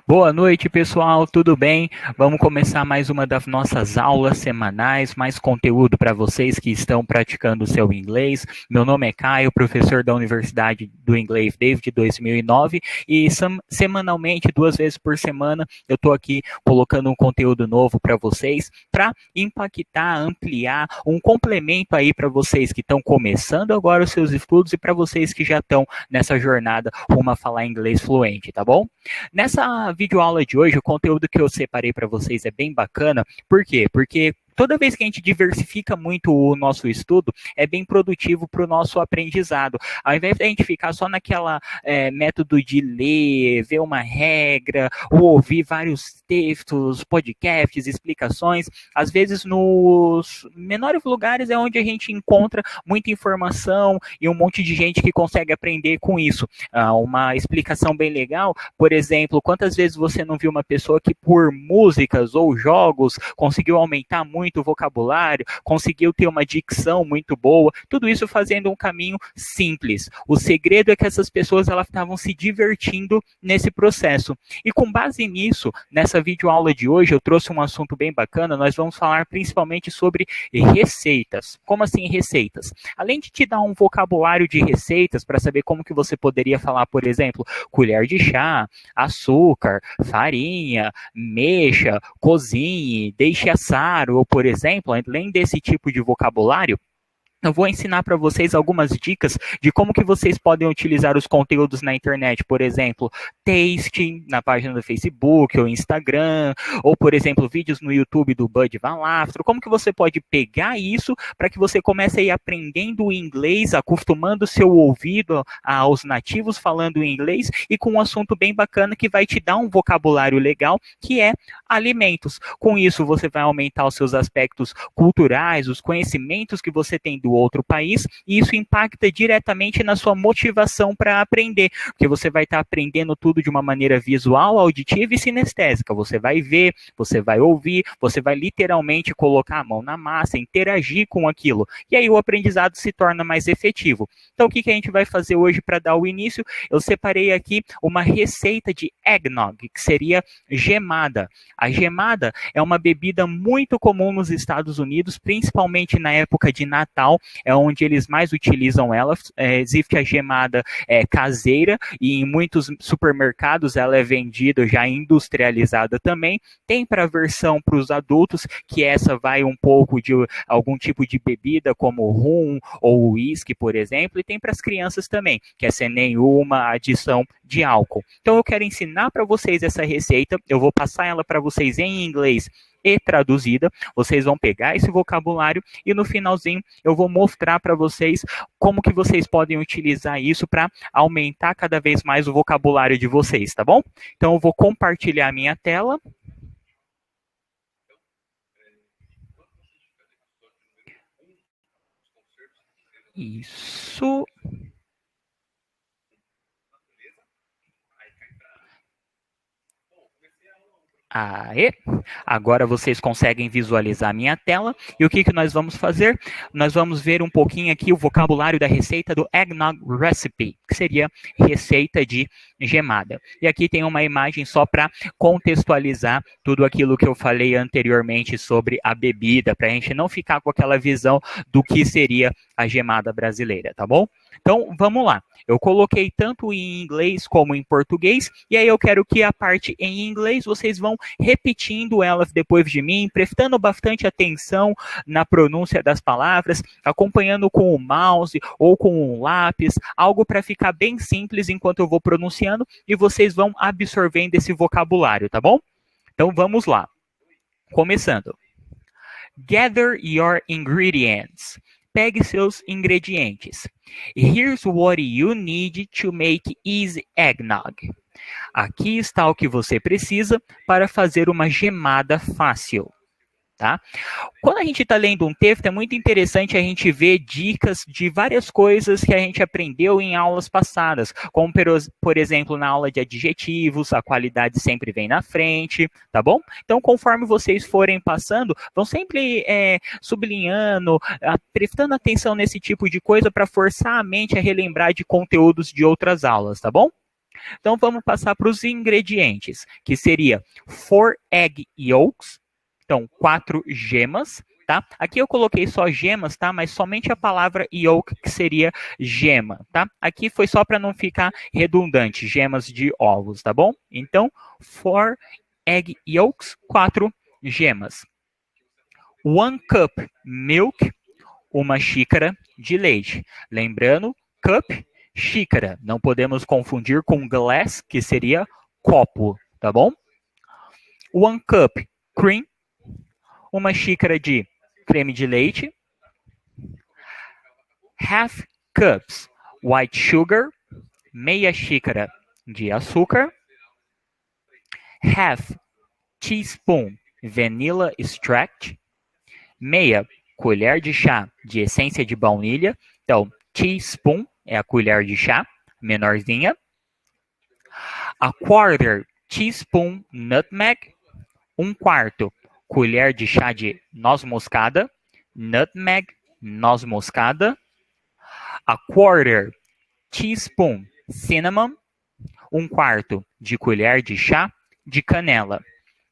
Boa noite, pessoal, tudo bem? Vamos começar mais uma das nossas aulas semanais, mais conteúdo para vocês que estão praticando o seu inglês. Meu nome é Caio, professor da Universidade do Inglês desde 2009 e semanalmente, 2 vezes por semana, eu estou aqui colocando um conteúdo novo para vocês, para impactar, ampliar, um complemento aí para vocês que estão começando agora os seus estudos e para vocês que já estão nessa jornada rumo a falar inglês fluente, tá bom? Nessa videoaula de hoje, o conteúdo que eu separei para vocês é bem bacana. Por quê? Porque toda vez que a gente diversifica muito o nosso estudo, é bem produtivo para o nosso aprendizado. Ao invés de a gente ficar só naquela método de ler, ver uma regra, ou ouvir vários textos, podcasts, explicações, às vezes nos menores lugares é onde a gente encontra muita informação e um monte de gente que consegue aprender com isso. Uma explicação bem legal, por exemplo, quantas vezes você não viu uma pessoa que por músicas ou jogos conseguiu aumentar muito o vocabulário, conseguiu ter uma dicção muito boa, tudo isso fazendo um caminho simples. O segredo é que essas pessoas elas estavam se divertindo nesse processo. E com base nisso, nessa videoaula de hoje, eu trouxe um assunto bem bacana, nós vamos falar principalmente sobre receitas. Como assim receitas? Além de te dar um vocabulário de receitas para saber como que você poderia falar, por exemplo, colher de chá, açúcar, farinha, mexa, cozinhe, deixe assar, ou por exemplo, além desse tipo de vocabulário, eu vou ensinar para vocês algumas dicas de como que vocês podem utilizar os conteúdos na internet, por exemplo, Tasting na página do Facebook ou Instagram, ou por exemplo, vídeos no YouTube do Bud Valastro. Como que você pode pegar isso para que você comece a ir aprendendo o inglês, acostumando o seu ouvido aos nativos falando inglês e com um assunto bem bacana que vai te dar um vocabulário legal, que é alimentos. Com isso, você vai aumentar os seus aspectos culturais, os conhecimentos que você tem do outro país, e isso impacta diretamente na sua motivação para aprender, porque você vai estar aprendendo tudo de uma maneira visual, auditiva e sinestésica. Você vai ver, você vai ouvir, você vai literalmente colocar a mão na massa, interagir com aquilo, e aí o aprendizado se torna mais efetivo. Então, o que a gente vai fazer hoje para dar o início? Eu separei aqui uma receita de eggnog, que seria gemada. A gemada é uma bebida muito comum nos Estados Unidos, principalmente na época de Natal, é onde eles mais utilizam ela. Existe a gemada caseira e em muitos supermercados ela é vendida já industrializada também. Tem para a versão para os adultos, que essa vai um pouco de algum tipo de bebida, como rum ou uísque, por exemplo, e tem para as crianças também, que é sem nenhuma adição de álcool. Então eu quero ensinar para vocês essa receita, eu vou passar ela para vocês em inglês e traduzida, vocês vão pegar esse vocabulário e no finalzinho eu vou mostrar para vocês como que vocês podem utilizar isso para aumentar cada vez mais o vocabulário de vocês, tá bom? Então eu vou compartilhar minha tela. Isso. Aê! Agora vocês conseguem visualizar a minha tela. E o que nós vamos fazer? Nós vamos ver um pouquinho aqui o vocabulário da receita do Eggnog Recipe, que seria receita de gemada. E aqui tem uma imagem só para contextualizar tudo aquilo que eu falei anteriormente sobre a bebida, para a gente não ficar com aquela visão do que seria a gemada brasileira, tá bom? Então, vamos lá. Eu coloquei tanto em inglês como em português, e aí eu quero que a parte em inglês vocês vão repetindo elas depois de mim, prestando bastante atenção na pronúncia das palavras, acompanhando com o mouse ou com um lápis, algo para ficar bem simples enquanto eu vou pronunciando, e vocês vão absorvendo esse vocabulário, tá bom? Então, vamos lá. Começando. Gather your ingredients. Pegue seus ingredientes. Here's what you need to make easy eggnog. Aqui está o que você precisa para fazer uma gemada fácil. Tá? Quando a gente está lendo um texto, é muito interessante a gente ver dicas de várias coisas que a gente aprendeu em aulas passadas, como, por exemplo, na aula de adjetivos, a qualidade sempre vem na frente, tá bom? Então, conforme vocês forem passando, vão sempre sublinhando, prestando atenção nesse tipo de coisa para forçar a mente a relembrar de conteúdos de outras aulas, tá bom? Então vamos passar para os ingredientes, que seria 4 egg yolks, então 4 gemas, tá? Aqui eu coloquei só gemas, tá? Mas somente a palavra yolk, que seria gema, tá? Aqui foi só para não ficar redundante, gemas de ovos, tá bom? Então, 4 egg yolks, 4 gemas. 1 cup milk, uma xícara de leite. Lembrando, cup, xícara. Não podemos confundir com glass, que seria copo, tá bom? 1 cup cream, uma xícara de creme de leite. Half cups white sugar, meia xícara de açúcar. Half teaspoon vanilla extract, meia colher de chá de essência de baunilha. Então, teaspoon é a colher de chá, menorzinha. A quarter teaspoon nutmeg, 1/4 colher de chá de noz moscada, nutmeg, noz moscada. A quarter teaspoon cinnamon, 1/4 de colher de chá de canela.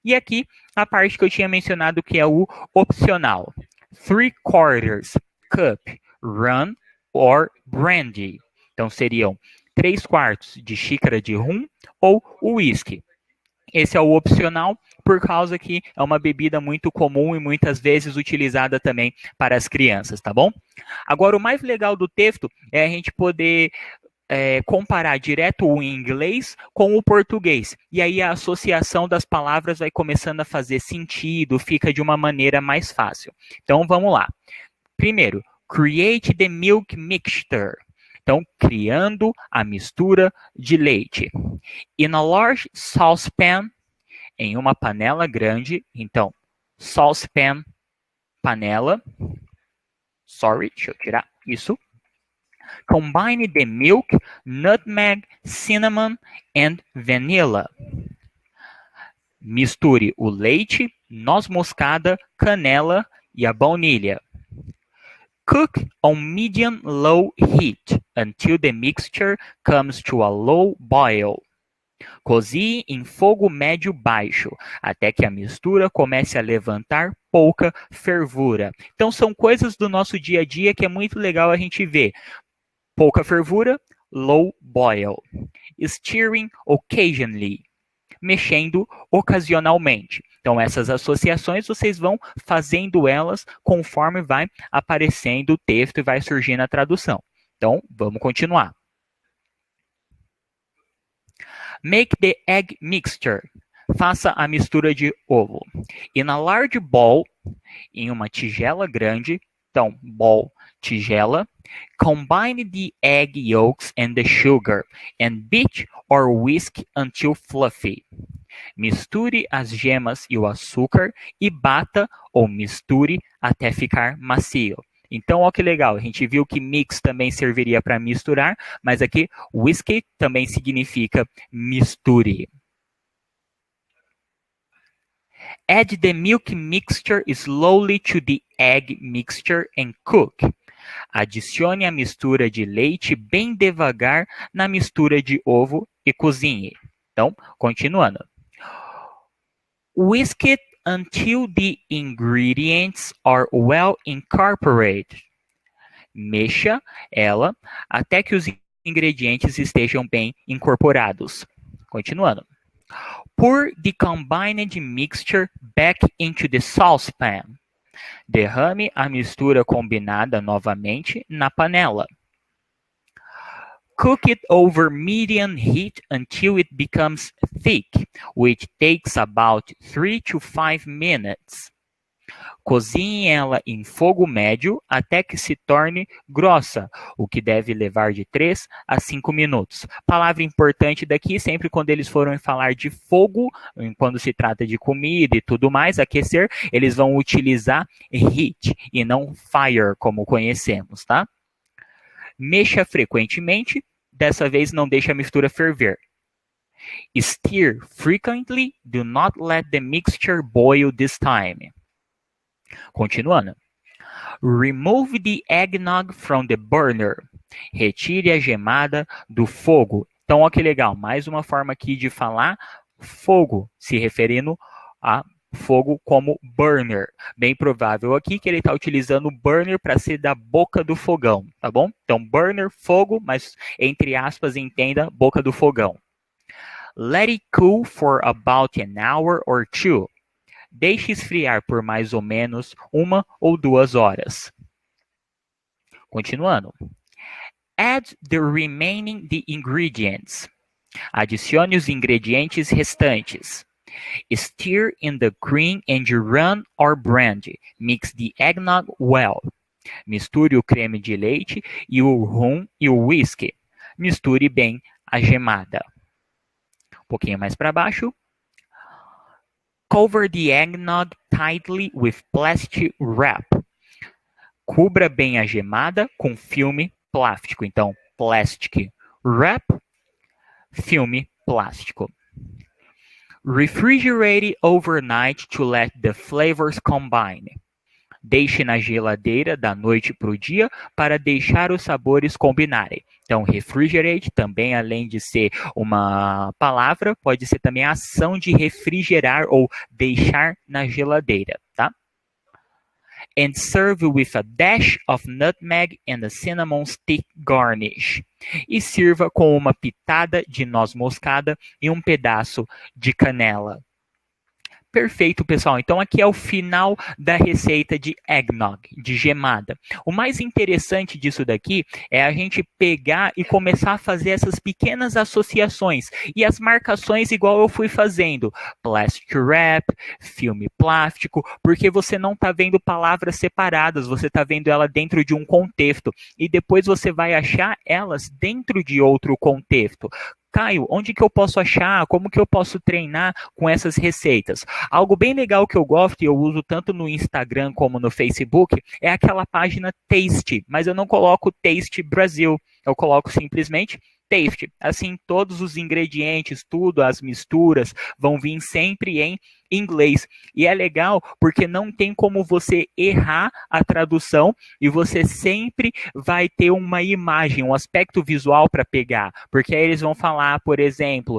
E aqui a parte que eu tinha mencionado que é o opcional. 3/4 cup rum or brandy. Então seriam 3/4 de xícara de rum ou whisky. Esse é o opcional, por causa que é uma bebida muito comum e muitas vezes utilizada também para as crianças, tá bom? Agora, o mais legal do texto é a gente poder comparar direto o inglês com o português. E aí a associação das palavras vai começando a fazer sentido, fica de uma maneira mais fácil. Então, vamos lá. Primeiro, create the milk mixture. Então, criando a mistura de leite. In a large saucepan, em uma panela grande. Então, saucepan, panela. Sorry, deixa eu tirar isso. Combine the milk, nutmeg, cinnamon and vanilla. Misture o leite, noz moscada, canela e a baunilha. Cook on medium-low heat until the mixture comes to a low boil. Cozinhe em fogo médio-baixo, até que a mistura comece a levantar pouca fervura. Então, são coisas do nosso dia a dia que é muito legal a gente ver. Pouca fervura, low boil. Stirring occasionally, mexendo ocasionalmente. Então, essas associações, vocês vão fazendo elas conforme vai aparecendo o texto e vai surgindo a tradução. Então, vamos continuar. Make the egg mixture. Faça a mistura de ovo. In a large bowl, em uma tigela grande. Então, bowl, tigela. Combine the egg yolks and the sugar and beat or whisk until fluffy. Misture as gemas e o açúcar e bata ou misture até ficar macio. Então, olha que legal, a gente viu que mix também serviria para misturar, mas aqui whisk também significa misture. Add the milk mixture slowly to the egg mixture and cook. Adicione a mistura de leite bem devagar na mistura de ovo e cozinhe. Então, continuando. Whisk it until the ingredients are well incorporated. Mexa ela até que os ingredientes estejam bem incorporados. Continuando. Pour the combined mixture back into the saucepan. Derrame a mistura combinada novamente na panela. Cook it over medium heat until it becomes thick, which takes about 3 to 5 minutes. Cozinhe ela em fogo médio até que se torne grossa, o que deve levar de 3 a 5 minutos. Palavra importante daqui, sempre quando eles forem falar de fogo, quando se trata de comida e tudo mais, aquecer, eles vão utilizar heat e não fire, como conhecemos, tá? Mexa frequentemente, dessa vez não deixe a mistura ferver. Stir frequently, do not let the mixture boil this time. Continuando. Remove the eggnog from the burner. Retire a gemada do fogo Então, olha que legal, mais uma forma aqui de falar fogo, se referindo a fogo como burner. Bem provável aqui que ele está utilizando burner para ser da boca do fogão, tá bom? Então, burner, fogo, mas entre aspas, entenda boca do fogão. Let it cool for about an hour or two. Deixe esfriar por mais ou menos 1 ou 2 horas. Continuando. Add the remaining ingredients. Adicione os ingredientes restantes. Stir in the cream and rum or brandy. Mix the eggnog well. Misture o creme de leite e o rum e o whisky. Misture bem a gemada. Um pouquinho mais para baixo. Cover the eggnog tightly with plastic wrap. Cubra bem a gemada com filme plástico. Então, plastic wrap, filme plástico. Refrigerate overnight to let the flavors combine. Deixe na geladeira da noite para o dia para deixar os sabores combinarem. Então, refrigerate também, além de ser uma palavra, pode ser também a ação de refrigerar ou deixar na geladeira, tá? And serve with a dash of nutmeg and a cinnamon stick garnish. E sirva com uma pitada de noz moscada e um pedaço de canela. Perfeito, pessoal. Então, aqui é o final da receita de eggnog, de gemada. O mais interessante disso daqui é a gente pegar e começar a fazer essas pequenas associações e as marcações igual eu fui fazendo. Plastic wrap, filme plástico, porque você não está vendo palavras separadas, você está vendo ela dentro de um contexto. E depois você vai achar elas dentro de outro contexto. Caio, onde que eu posso achar? Como que eu posso treinar com essas receitas? Algo bem legal que eu gosto e eu uso tanto no Instagram como no Facebook é aquela página Taste, mas eu não coloco Taste Brasil, eu coloco simplesmente Taste. Assim, todos os ingredientes, tudo, as misturas vão vir sempre em inglês. E é legal porque não tem como você errar a tradução e você sempre vai ter uma imagem, um aspecto visual para pegar. Porque aí eles vão falar, por exemplo,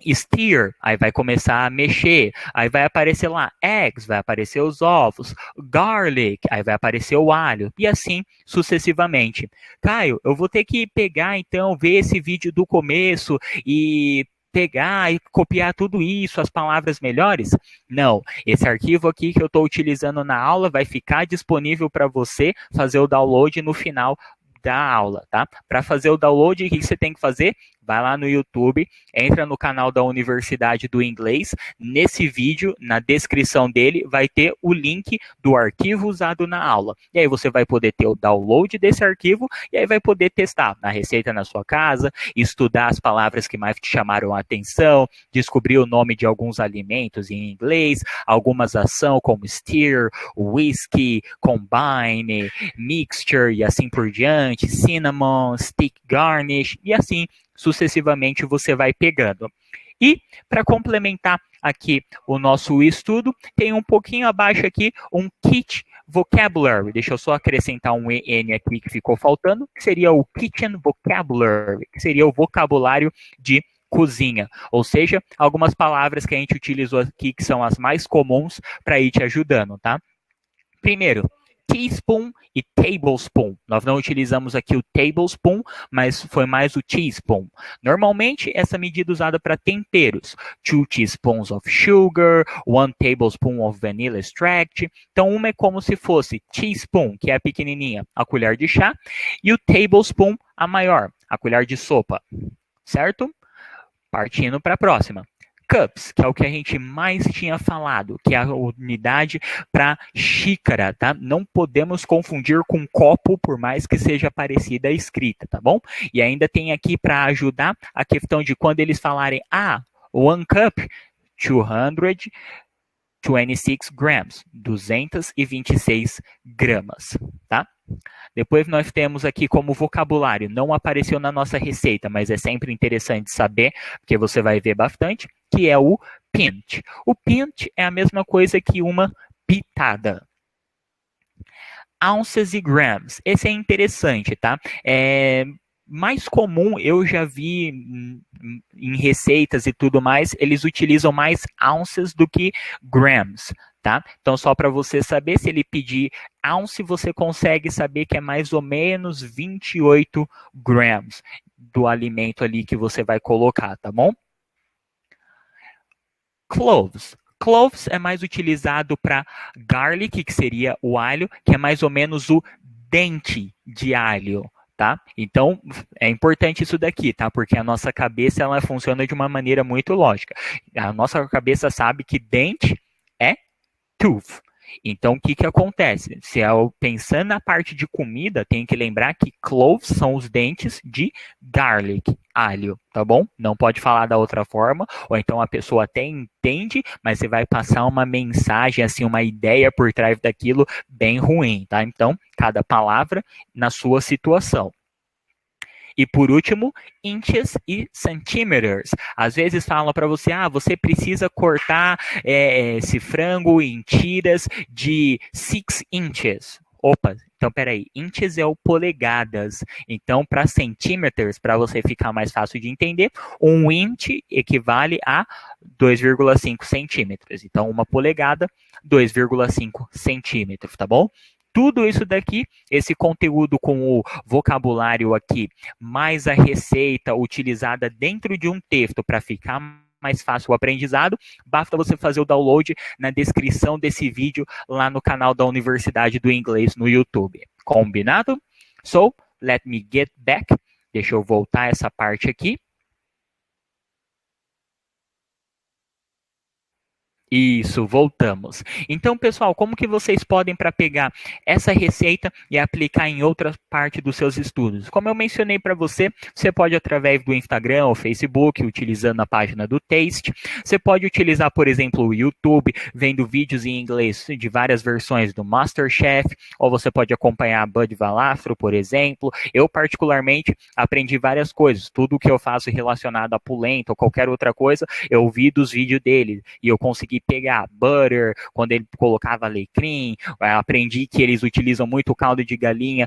stir, aí vai começar a mexer, aí vai aparecer lá eggs, vai aparecer os ovos, garlic, aí vai aparecer o alho, e assim sucessivamente. Caio, eu vou ter que pegar então, ver esse vídeo do começo e pegar e copiar tudo isso, as palavras melhores? Não, esse arquivo aqui que eu estou utilizando na aula vai ficar disponível para você fazer o download no final da aula, tá? Para fazer o download, o que você tem que fazer? Vai lá no YouTube, entra no canal da Universidade do Inglês. Nesse vídeo, na descrição dele, vai ter o link do arquivo usado na aula. E aí você vai poder ter o download desse arquivo e aí vai poder testar a receita na sua casa, estudar as palavras que mais te chamaram a atenção, descobrir o nome de alguns alimentos em inglês, algumas ações como stir, whisky, combine, mixture e assim por diante, cinnamon, stick garnish e assim sucessivamente você vai pegando. E, para complementar aqui o nosso estudo, tem um pouquinho abaixo aqui um kit vocabulary. Deixa eu só acrescentar um EN aqui que ficou faltando, que seria o kitchen vocabulary, que seria o vocabulário de cozinha. Ou seja, algumas palavras que a gente utilizou aqui que são as mais comuns para ir te ajudando, tá? Primeiro, teaspoon e tablespoon. Nós não utilizamos aqui o tablespoon, mas foi mais o teaspoon. Normalmente, essa medida é usada para temperos. 2 teaspoons of sugar, 1 tablespoon of vanilla extract. Então, uma é como se fosse teaspoon, que é a pequenininha, a colher de chá, e o tablespoon, a maior, a colher de sopa. Certo? Partindo para a próxima. Cups, que é o que a gente mais tinha falado, que é a unidade para xícara, tá? Não podemos confundir com copo, por mais que seja parecida a escrita, tá bom? E ainda tem aqui para ajudar a questão de quando eles falarem, 1 cup, 226 grams, 226 gramas, tá? Depois nós temos aqui como vocabulário, não apareceu na nossa receita, mas é sempre interessante saber, porque você vai ver bastante, que é o pint. O pint é a mesma coisa que uma pitada. Ounces e grams. Esse é interessante, tá? mais comum, eu já vi em receitas e tudo mais, eles utilizam mais ounces do que grams, tá? Então, só para você saber, se ele pedir ounce, você consegue saber que é mais ou menos 28 grams do alimento ali que você vai colocar, tá bom? Cloves. Cloves é mais utilizado para garlic, que seria o alho, que é mais ou menos o dente de alho, tá? Então, é importante isso daqui, tá? Porque a nossa cabeça, ela funciona de uma maneira muito lógica. A nossa cabeça sabe que dente é tooth. Então, o que que acontece? Se eu pensando na parte de comida, tem que lembrar que cloves são os dentes de garlic, alho, tá bom? Não pode falar da outra forma, ou então a pessoa até entende, mas você vai passar uma mensagem, assim, uma ideia por trás daquilo bem ruim, tá? Então, cada palavra na sua situação. E por último, inches e centímetros. Às vezes falam para você, você precisa cortar esse frango em tiras de 6 inches. Opa, então peraí, inches é o polegadas. Então, para centímetros, para você ficar mais fácil de entender, um inch equivale a 2,5 centímetros. Então, uma polegada, 2,5 centímetros, tá bom? Tudo isso daqui, esse conteúdo com o vocabulário aqui, mais a receita utilizada dentro de um texto para ficar mais fácil o aprendizado, basta você fazer o download na descrição desse vídeo lá no canal da Universidade do Inglês no YouTube. Combinado? So, let me get back. Deixa eu voltar essa parte aqui. Isso, voltamos. Então, pessoal, como que vocês podem para pegar essa receita e aplicar em outra parte dos seus estudos? Como eu mencionei para você, você pode através do Instagram ou Facebook, utilizando a página do Taste. Você pode utilizar, por exemplo, o YouTube, vendo vídeos em inglês de várias versões do MasterChef, ou você pode acompanhar a Bud Valastro, por exemplo. Eu, particularmente, aprendi várias coisas. Tudo que eu faço relacionado a polenta ou qualquer outra coisa, eu vi dos vídeos dele e eu consegui pegar butter, quando ele colocava alecrim, aprendi que eles utilizam muito caldo de galinha,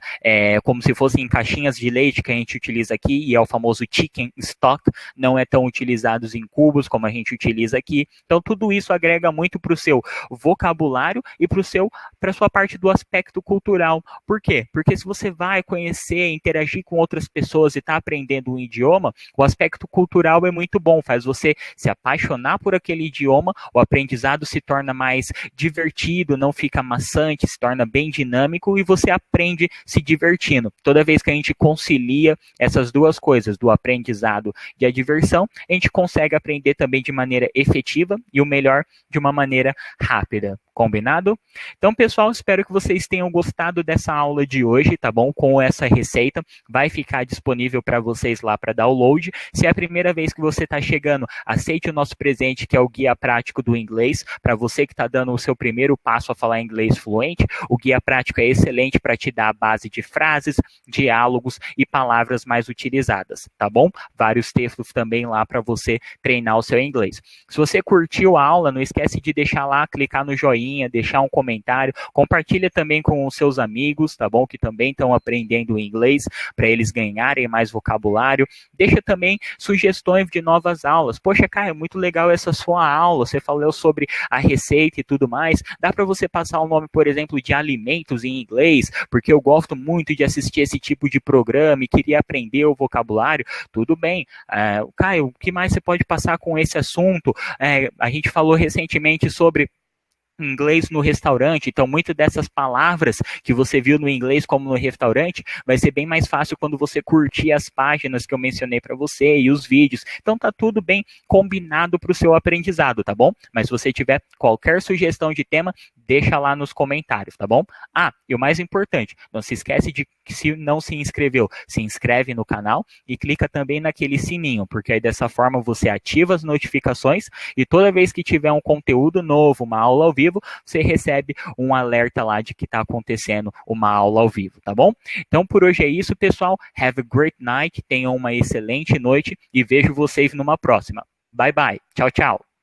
como se fossem caixinhas de leite que a gente utiliza aqui, e é o famoso chicken stock, não é tão utilizados em cubos como a gente utiliza aqui. Então, tudo isso agrega muito para o seu vocabulário e para a sua parte do aspecto cultural. Por quê? Porque se você vai conhecer, interagir com outras pessoas e está aprendendo um idioma, o aspecto cultural é muito bom, faz você se apaixonar por aquele idioma, o aprendizado se torna mais divertido, não fica maçante, se torna bem dinâmico e você aprende se divertindo. Toda vez que a gente concilia essas duas coisas, do aprendizado e a diversão, a gente consegue aprender também de maneira efetiva e o melhor, de uma maneira rápida. Combinado? Então, pessoal, espero que vocês tenham gostado dessa aula de hoje, tá bom? Com essa receita, vai ficar disponível para vocês lá para download. Se é a primeira vez que você está chegando, aceite o nosso presente, que é o Guia Prático do Inglês. Para você que está dando o seu primeiro passo a falar inglês fluente, o Guia Prático é excelente para te dar a base de frases, diálogos e palavras mais utilizadas, tá bom? Vários textos também lá para você treinar o seu inglês. Se você curtiu a aula, não esquece de deixar lá, clicar no joinha, deixar um comentário, compartilha também com os seus amigos, tá bom? Que também estão aprendendo inglês, para eles ganharem mais vocabulário. Deixa também sugestões de novas aulas. Poxa, cara, é muito legal essa sua aula, você falou sobre a receita e tudo mais. Dá para você passar o nome, por exemplo, de alimentos em inglês, porque eu gosto muito de assistir esse tipo de programa e queria aprender o vocabulário. Tudo bem. Caio, o que mais você pode passar com esse assunto? A gente falou recentemente sobre inglês no restaurante, então muitas dessas palavras que você viu no inglês como no restaurante, vai ser bem mais fácil quando você curtir as páginas que eu mencionei para você e os vídeos. Então tá tudo bem combinado para o seu aprendizado, tá bom? Mas se você tiver qualquer sugestão de tema, deixa lá nos comentários, tá bom? E o mais importante, não se esquece de que se não se inscreveu, se inscreve no canal e clica também naquele sininho, porque aí dessa forma você ativa as notificações e toda vez que tiver um conteúdo novo, uma aula ao vivo, você recebe um alerta lá de que está acontecendo uma aula ao vivo, tá bom? Então por hoje é isso, pessoal. Have a great night, tenham uma excelente noite e vejo vocês numa próxima. Bye bye, tchau, tchau.